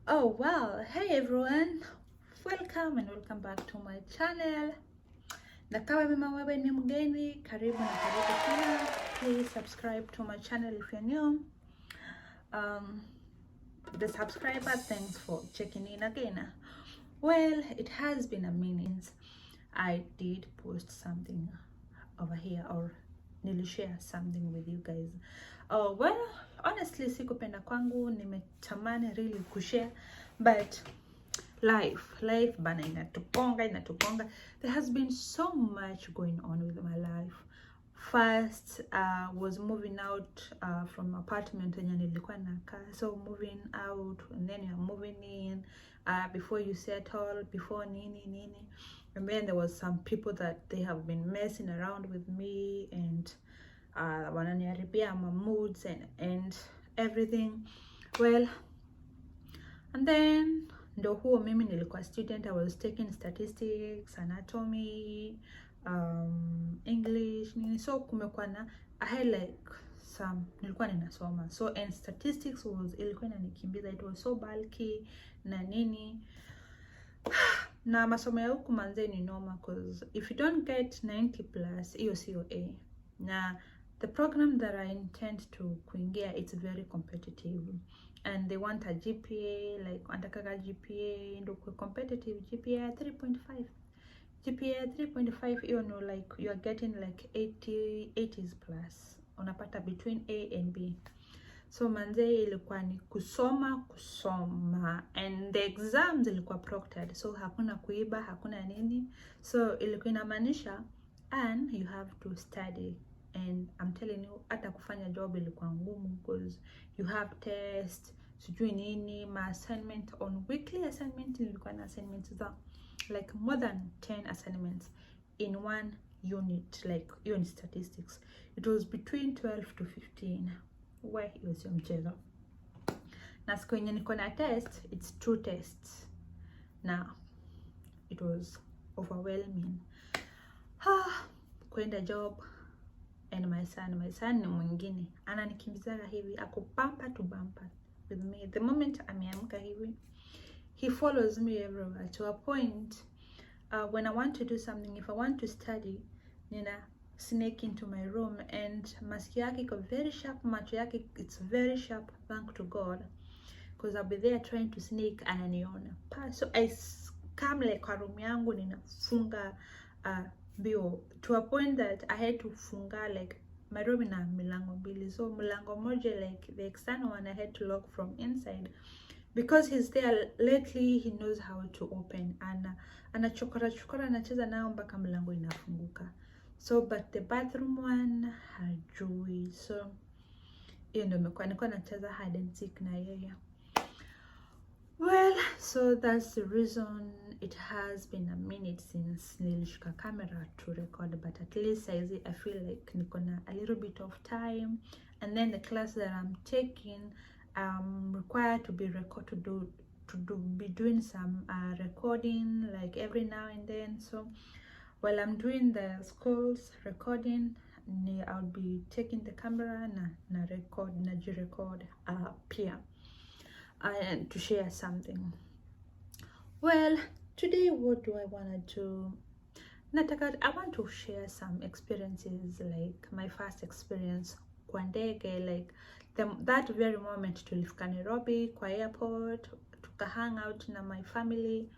Oh well, hey everyone, welcome back to my channel. Na kama mimi wewe ni mgeni, karibu sana. Please subscribe to my channel if you're new. The subscriber, thanks for checking in again. Well, it has been a minute. I did post something over here, or nilishare something with you guys. Oh well, honestly sikupenda kwangu, nimetamani really kushare, but life bana inatuponga. There has been so much going on with my life. First was moving out from apartment yenye nilikuwa nakaa, so moving out and then you're moving in, before you settle, before nini, and then there was some people that they have been messing around with me and wananiharibia my moods and everything. Well, and then ndo huo mimi nilikuwa student. I was taking statistics, anatomy, English nini, so kumekuwa na I had like some nilikuwa ninasoma, so and statistics ilikuwa inanikimbiza, it was so bulky na nini na masomo ya huku manze ni noma, cause if you don't get 90 plus hiyo sio A. Na the program that I intend to kuingia, it's very competitive and they want a GPA, like wanataka GPA ndo kwa competitive, GPA 3.5. GPA 3.5 hiyo no, like you are getting like 80s plus, unapata between A and B. So manze ilikuwa ni kusoma and the exams ilikuwa proctored, so hakuna kuiba, hakuna nini. So ilikuwa inamaanisha and you have to study, and I'm telling you hata kufanya job ilikuwa ngumu because you have test, sijui nini, ma assignment on weekly assignment. Ilikuwa na assignments za like more than 10 assignments in one unit, like even statistics. It was between 12 to 15. Where it was your mchezo. Na siku yenye niko na test, it's 2 tests. Now it was overwhelming. Kwenda job and my son ni mwingine ananikimbizaga hivi, ako bumper to bumper with me. The moment ameamka hivi, he follows me everywhere, to a point when I want to do something, if I want to study, nina sneak into my room, and masikio yake iko very sharp, macho yake it's very sharp, thank to God, because I'll be there trying to sneak, ananiona. So I come like kwa room yangu ninafunga bio, to a point that I had to funga like my room ina milango mbili, so mlango moja, like the external one, I had to lock from inside because he's there. Lately he knows how to open, anachokora anacheza nao mpaka mlango inafunguka. So but the bathroom one hajui, so hiyo ndio nilikuwa nacheza hide and seek na yeye. Well, so that's the reason it has been a minute since nilishika camera to record, but at least I feel like niko na a little bit of time, and then the class that I'm taking required to be be doing some recording like every now and then. So while I'm doing the schools recording, I'll be taking the camera na record pia and to share something. Well, today what do I want to do? I want to share some experiences, like my first experience kwa ndege, like that very moment tulifika Nairobi kwa airport, tuka hang out na my family,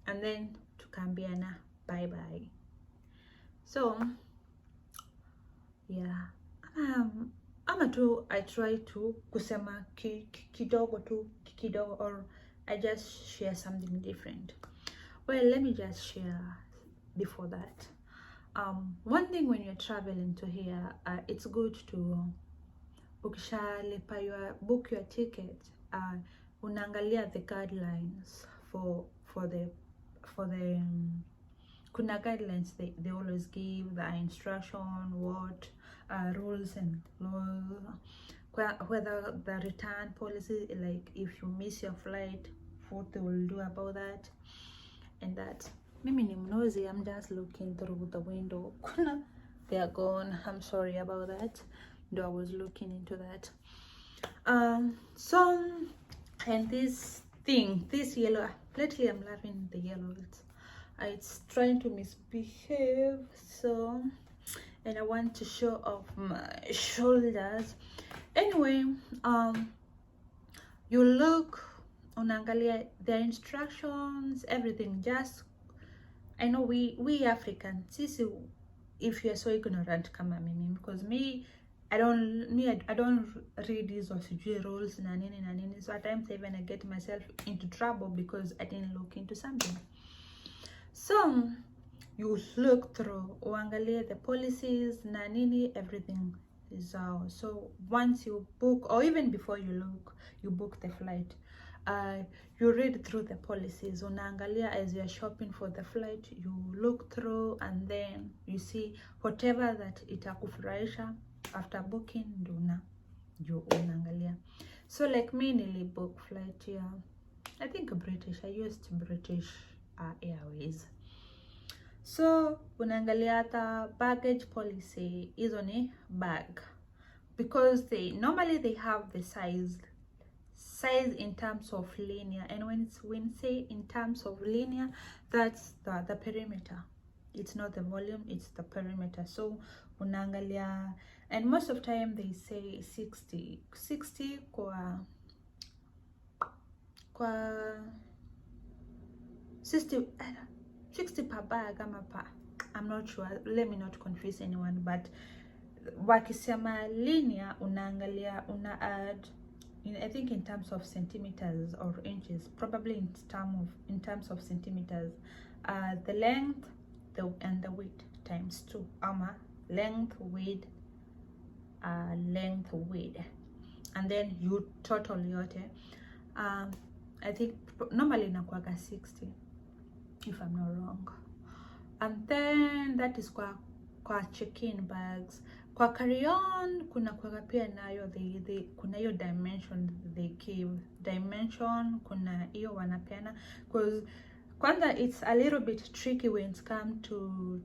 and then tukaambiana bye bye. So yeah, ama tu I try to kusema kidogo, or I just share something different. Well, let me just share before that. One thing when you're traveling to here, it's good to book your ticket, unaangalia the guidelines for the kuna guidelines they always give, the instruction, what rules and laws, whether the return policy, like if you miss your flight, what they will do about that and that. Mimi ni mnozi, I'm just looking through the window. They are gone, I'm sorry about that. though I was looking into that. So, and this thing, this yellow, lately I'm loving the yellow. It's trying to misbehave, so, and I want to show off my shoulders. Anyway, you look, unaangalia their instructions, everything. Just, I know we Africans, sisi, if you're so ignorant kama mimi, because I don't read these or rules na nini, so at times even I get myself into trouble because I didn't look into something. So you look through, uangalie the policies na nini, everything is out. So once you book, or even before you book the flight, you read through the policies, unaangalia as you're shopping for the flight, you look through and then you see whatever that itakufurahisha after booking, you unaangalia. So like me, nilibook flight here, I think British, I used British Airways. So unaangalia hata baggage policy, hizo ni bag, because normally they have the size in terms of linear, and when say in terms of linear, that's the perimeter. It's not the volume, it's the perimeter. So unaangalia, and most of time they say 60 kwa 60 per bag ama I'm not sure, let me not confuse anyone, but wakisema linear unaangalia, una add I think in terms of centimeters or inches, probably in terms of centimeters, the length and the width times 2, length, width, and then you total yote. I think normally inakuwaga 60 if I'm not wrong, and then that is kwa check-in bags. Kwa carry-on kuna kuwaga pia nayo kuna hiyo dimension they give, dimension kuna hiyo wanapeana, because kwanza it's a little bit tricky when it's come to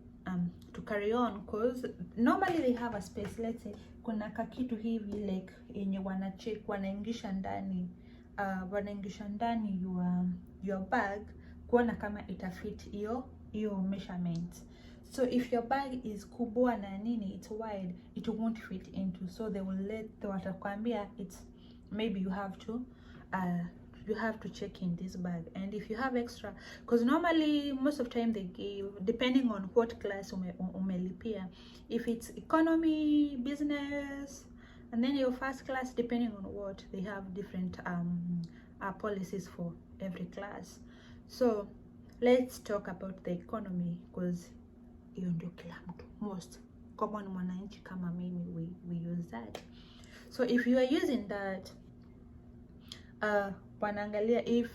carry on, because normally they have a space. Let's say kuna kakitu hivi like yenye wanacheck, wanaingisha ndani your bag kuona kama itafit hiyo measurement. So if your bag is kubwa na nini, it's wide, it won't fit into, so they will watakwambia it's maybe you have to check in this bag. And if you have extra, because normally most of the time they give, depending on what class umelipia, if it's economy, business, and then your first class, depending on what, they have different policies for every class. So let's talk about the economy, because hiyo ndio kila mtu, most common mwananchi kama mimi, we use that. So if you are using that, wanaangalia if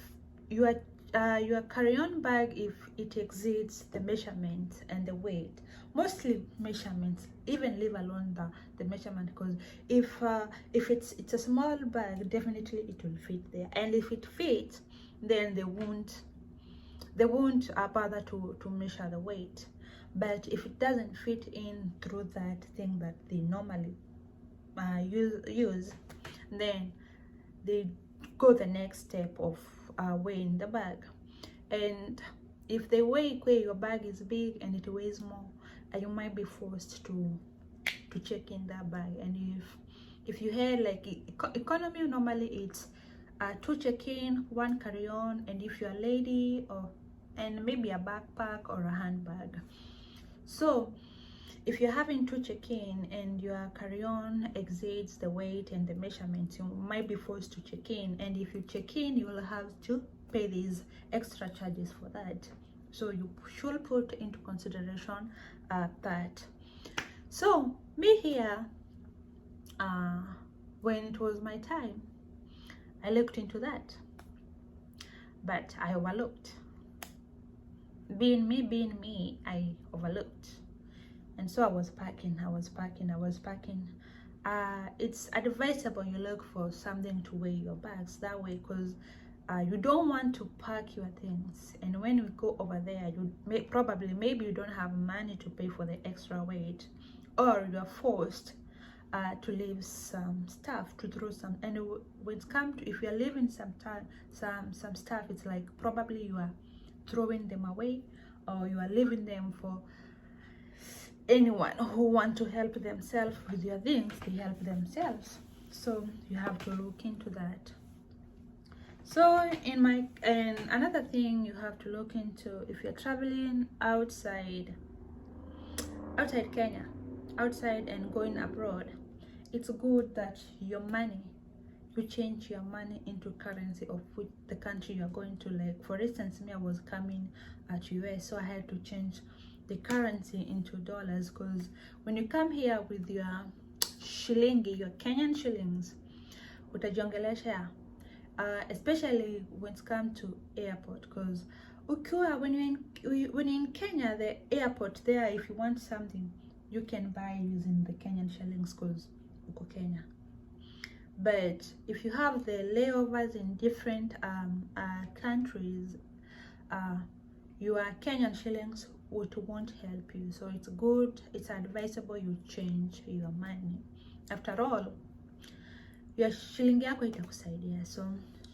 your carry-on bag, if it exceeds the measurements and the weight, mostly measurements, even leave alone the measurement, because if it's a small bag, definitely it will fit there, and if it fits, then they won't bother to measure the weight. But if it doesn't fit in through that thing that they normally use, then they go the next step of weighing the bag. And if they weigh your bag is big and it weighs more, you might be forced to check in that bag. And if you had like economy, normally it's 2 check-in, 1 carry-on, and if you're a lady, and maybe a backpack or a handbag. So if you're having 2 check-in and your carry-on exceeds the weight and the measurements, you might be forced to check in, and if you check in, you will have to pay these extra charges for that. So you should put into consideration that. So me here, when it was my time, I looked into that, but I overlooked. Being me, I overlooked. And so I was packing. It's advisable you look for something to weigh your bags that way, because you don't want to pack your things, and when you go over there, you maybe you don't have money to pay for the extra weight, or you're forced to leave some stuff, to throw some. And when it comes to, if you're leaving some stuff, it's like probably you are throwing them away, or you are leaving them for anyone who want to help themselves with your things. They help themselves, so you have to look into that. So and another thing you have to look into, if you're traveling outside Kenya, outside and going abroad, it's good that your money, you change your money into currency of which the country you're going to. Like for instance, me, I was coming at US, so I had to change the currency into dollars, because when you come here with your shilingi, your Kenyan shillings, utajiongelesha, especially when it comes to airport, because when you're in Kenya, the airport there, if you want something, you can buy using the Kenyan shillings because uko Kenya. But if you have the layovers in different countries, your Kenyan shillings won't help you. So it's good, it's advisable you change your money. After all, your shilingi yako itakusaidia, so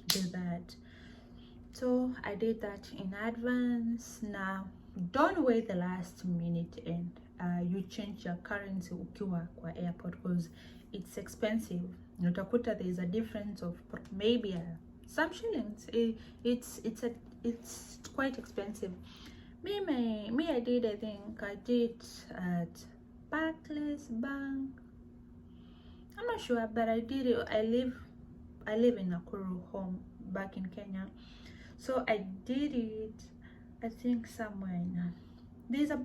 do that. So I did that in advance. Now don't wait the last minute and you change your currency ukiwa kwa airport, because it's expensive. Utakuta there is a difference of maybe some shillings. It's quite expensive. Me I did at Barclays Bank. I'm not sure, but I did it. I live in Nakuru, home back in Kenya. So I did it, I think somewhere in there's a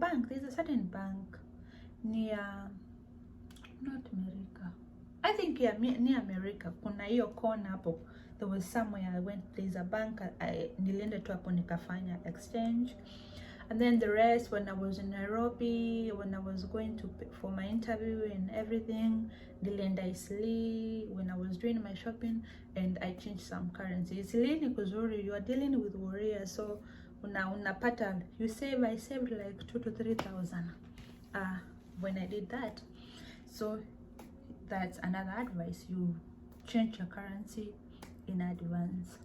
certain bank near, not America, I think, yeah, near America. Kuna hiyo kona hapo, there was somewhere I went, there's a bank, nilienda tu hapo nikafanya exchange. And then the rest, when I was in Nairobi, when I was going for my interview and everything, nilienda Eastleigh when I was doing my shopping, and I changed some currency. Eastleigh ni kuzuri, you are dealing with warriors, so unapata, I saved like 2,000 to 3,000 when I did that. So that's another advice, you change your currency in advance.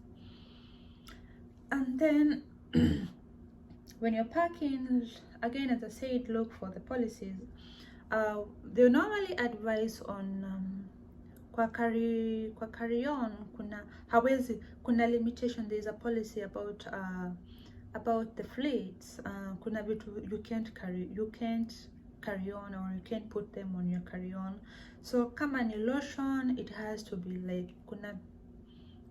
And then when you're packing, again, as I said, look for the policies. They normally advise on kwa carry on, kuna limitation. There's a policy about the fleets. Kuna vitu you can't carry on, or you can't put them on your carry on. So kama ni lotion, it has to be like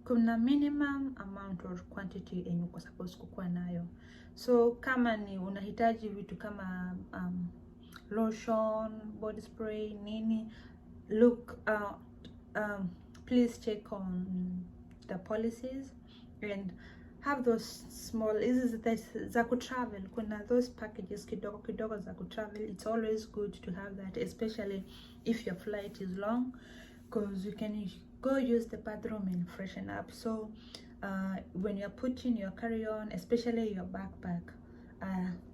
kuna minimum amount or quantity yenye uko supposed kukuwa nayo. So kama ni unahitaji vitu kama lotion, body spray, nini, look please check on the policies and have those small, hizi za kutravel, kuna those packages kidogo za kutravel. It's always good to have that, especially if your flight is long, because you can go use the bathroom and freshen up. So when you're putting your carry-on, especially your backpack,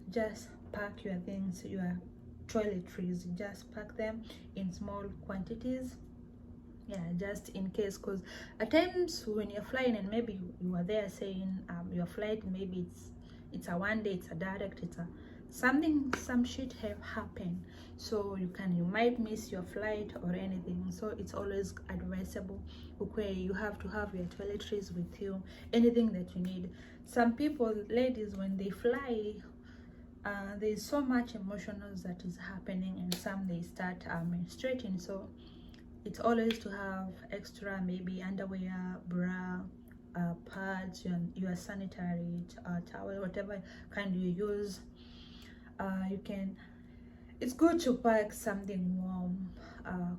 just pack your things, your toiletries, just pack them in small quantities, yeah, just in case, because at times when you're flying and maybe you are there saying your flight, maybe it's a one day, it's a direct, some shit have happened, so you might miss your flight or anything. So it's always advisable, okay, you have to have your toiletries with you, anything that you need. Some people, ladies, when they fly, there's so much emotional that is happening, and some they start menstruating, so it's always to have extra, maybe underwear, bra, pads, your sanitary towel, whatever kind you use. It's good to pack something warm,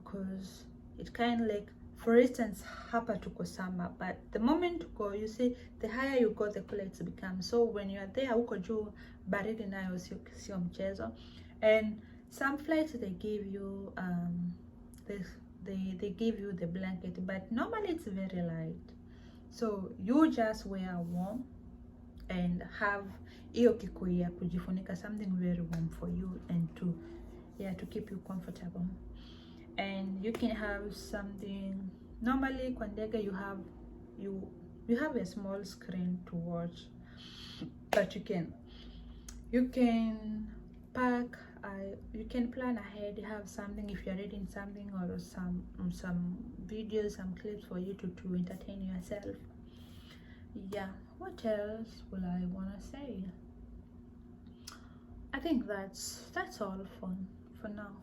because it kind of like, for instance, hapa tuko summer, but the moment you go, you see, the higher you go, the cooler it's become. So when you are there, uko juu, baridi nayo sio mchezo. And some flights they give you they give you the blanket, but normally it's very light, so you just wear warm and have hiyo kikoi ya kujifunika, something very warm for you, and to keep you comfortable. And you can have something. Normally kwa ndege you have a small screen to watch, but you can pack, you can plan ahead. You have something if you're reading something, or some videos, some clips for you to entertain yourself. Yeah, what else will I want to say? I think that's all for now.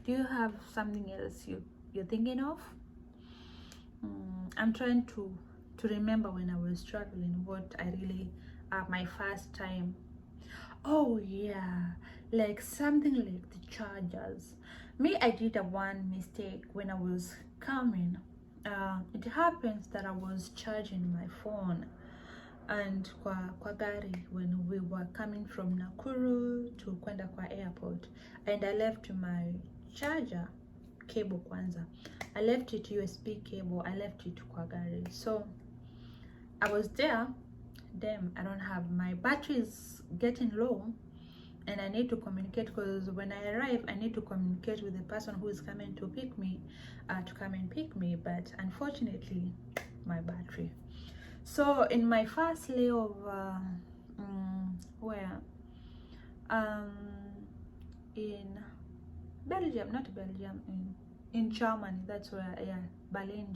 Do you have something else you're thinking of? I'm trying to remember when I was traveling, what I really my first time. Oh yeah, like something like the chargers. Me, I did a one mistake when I was coming. It happens that I was charging my phone and kwa gari when we were coming from Nakuru to kwenda kwa airport, and I left my charger cable kwanza. I left it USB cable, I left it kwa gari. So I was there, damn, I don't have, my battery is getting low, and I need to communicate, because when I arrive I need to communicate with the person who is coming to pick me, to come and pick me, but unfortunately my battery. So in my first layover, where in Belgium, not Belgium, in Germany, that's where, yeah, Berlin,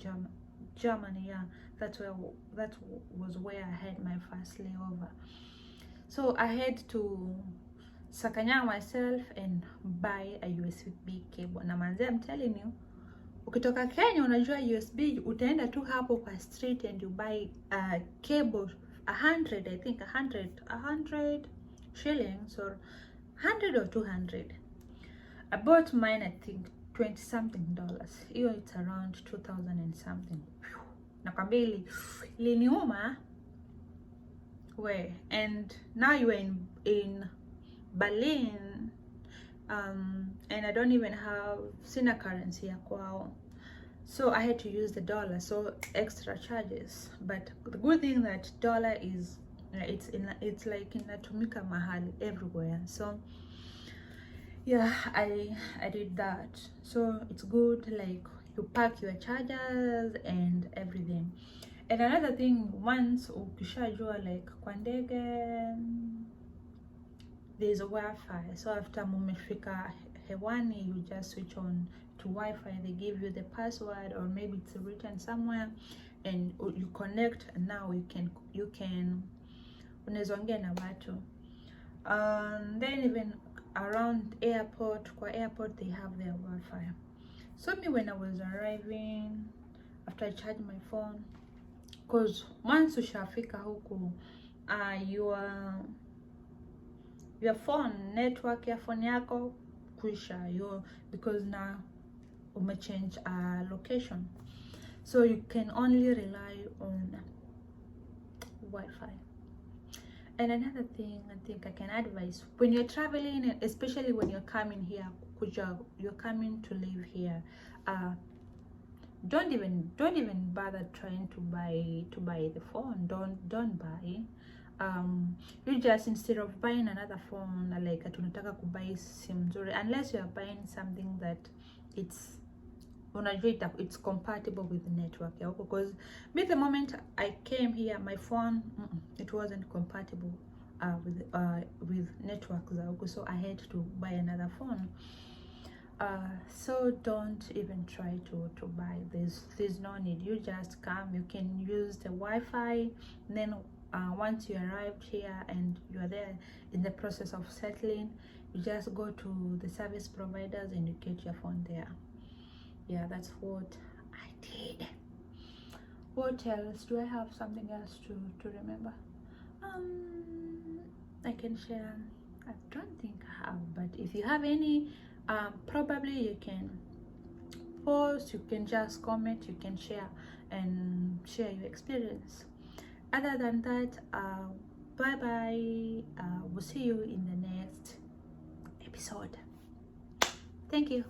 Germany, yeah, that was where I had my first layover. So I had to sakanya myself and buy a USB cable. Na manze, I'm telling you, ukitoka Kenya unajua USB, utaenda tu hapo kwa street and you buy a cable 100, I think 100 shillings, or 100 or 200. I bought mine, I think $20 something. Hiyo it's around 2000 and something. Nakwambia iliniuma we. And now you are in Berlin, and I don't even have sina currency ya kwao, so I had to use the dollar, so extra charges. But the good thing that dollar is, it's like inatumika mahali everywhere. So yeah, I did that. So it's good, like you pack your chargers and everything. And another thing, once ukishajua like kwa ndege there's a Wi-Fi, so after mumefika hewani you just switch on to Wi-Fi. They give you the password, or maybe it's written somewhere, and you connect, and now you can unaweza ongea na watu. Then even around airport, kwa airport they have their Wi-Fi. So me, when I was arriving, after I charged my phone, because once ushafika huku, your phone network ya phone yako kuisha because now umechange location, so you can only rely on Wi-Fi. And another thing I think I can advise, when you're traveling, and especially when you're coming here, you're coming to live here, don't even bother trying to buy the phone. Don't buy. You just, instead of buying another phone, like tunataka kubuy simu nzuri, unless you are buying something that it's compatible with the network, yeah? Because me, the moment I came here, my phone it wasn't compatible with network, so I had to buy another phone. So don't even try to buy this. There's no need. You just come, you can use the Wi-Fi, then once you arrived here and you are there in the process of settling, you just go to the service providers and you get your phone there. Yeah, that's what I did. What else? Do I have something else to remember? I can share. I don't think I have, but if you have any, probably you can post, you can just comment, you can share and share your experience. Other than that, bye bye. We'll see you in the next episode. Thank you.